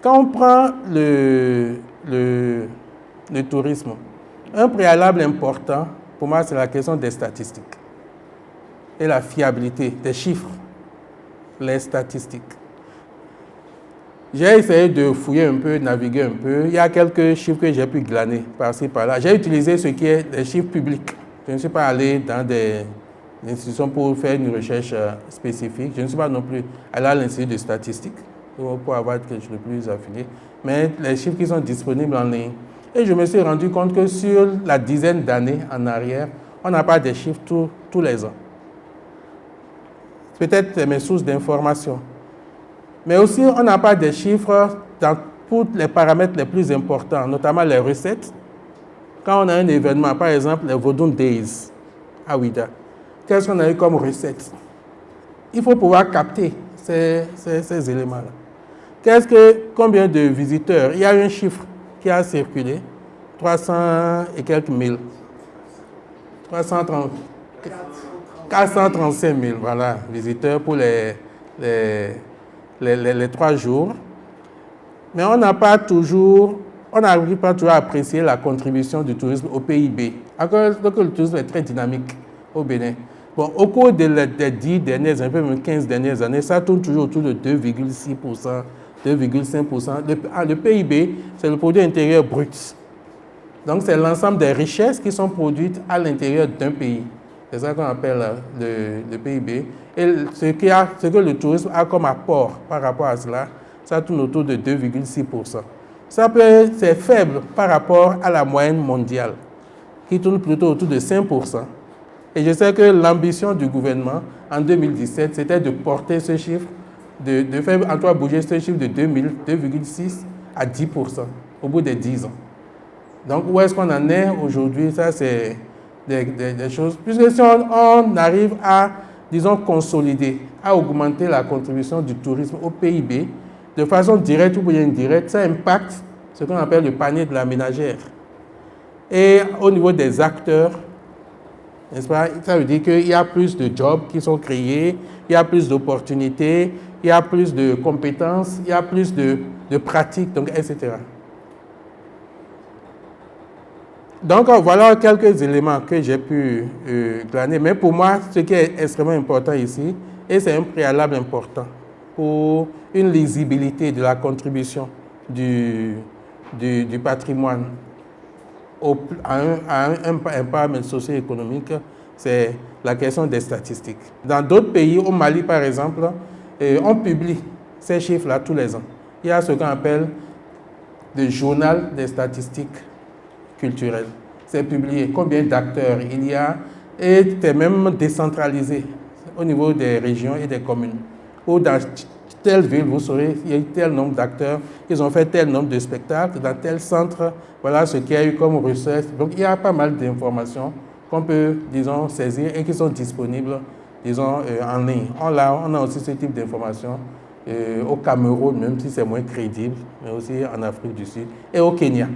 Quand on prend le tourisme, un préalable important, pour moi, c'est la question des statistiques et la fiabilité des chiffres, les statistiques. J'ai essayé de fouiller un peu, naviguer un peu. Il y a quelques chiffres que j'ai pu glaner par-ci, par-là. J'ai utilisé ce qui est des chiffres publics. Je ne suis pas allé dans des institutions pour faire une recherche spécifique. Je ne suis pas non plus allé à l'Institut de statistique pour avoir quelque chose de plus affilié. Mais les chiffres qui sont disponibles en ligne. Et je me suis rendu compte que sur la dizaine d'années en arrière, on n'a pas de chiffres tous les ans. Peut-être mes sources d'information. Mais aussi, on n'a pas de chiffres dans tous les paramètres les plus importants, notamment les recettes. Quand on a un événement, par exemple les Vodun Days à Ouidah, qu'est-ce qu'on a eu comme recette? Il faut pouvoir capter ces éléments-là. Combien de visiteurs? Il y a un chiffre qui a circulé, 300 et quelques mille. 435 000, voilà, visiteurs pour les 3 jours. Mais on n'arrive pas toujours à apprécier la contribution du tourisme au PIB. Encore que le tourisme est très dynamique au Bénin. Bon, au cours des 10 dernières années, même 15 dernières années, ça tourne toujours autour de 2,6%, 2,5%. Le PIB, c'est le produit intérieur brut. Donc, c'est l'ensemble des richesses qui sont produites à l'intérieur d'un pays. C'est ça qu'on appelle le PIB. Et ce que le tourisme a comme apport par rapport à cela, ça tourne autour de 2,6%. C'est faible par rapport à la moyenne mondiale, qui tourne plutôt autour de 5%. Et je sais que l'ambition du gouvernement en 2017, c'était de porter ce chiffre, de faire en tout cas bouger ce chiffre de 2,6 à 10% au bout de 10 ans. Donc, où est-ce qu'on en est aujourd'hui? Ça, c'est des choses. Puisque si on arrive à, disons, consolider, à augmenter la contribution du tourisme au PIB, de façon directe ou indirecte, ça impacte ce qu'on appelle le panier de la ménagère. Et au niveau des acteurs, n'est-ce pas, ça veut dire qu'il y a plus de jobs qui sont créés, il y a plus d'opportunités, il y a plus de compétences, il y a plus de pratiques, donc, etc. Donc, voilà quelques éléments que j'ai pu glaner. Mais pour moi, ce qui est extrêmement important ici, et c'est un préalable important pour une lisibilité de la contribution du patrimoine à un impact socio-économique, c'est la question des statistiques. Dans d'autres pays, au Mali par exemple, on publie ces chiffres-là tous les ans. Il y a ce qu'on appelle le journal des statistiques culturelles. C'est publié, combien d'acteurs il y a, et c'est même décentralisé au niveau des régions et des communes. Ou dans telle ville, vous saurez, il y a tel nombre d'acteurs, ils ont fait tel nombre de spectacles, dans tel centre, voilà ce qu'il y a eu comme recette. Donc il y a pas mal d'informations qu'on peut, disons, saisir et qui sont disponibles, disons, en ligne. On a aussi ce type d'informations au Cameroun, même si c'est moins crédible, mais aussi en Afrique du Sud et au Kenya.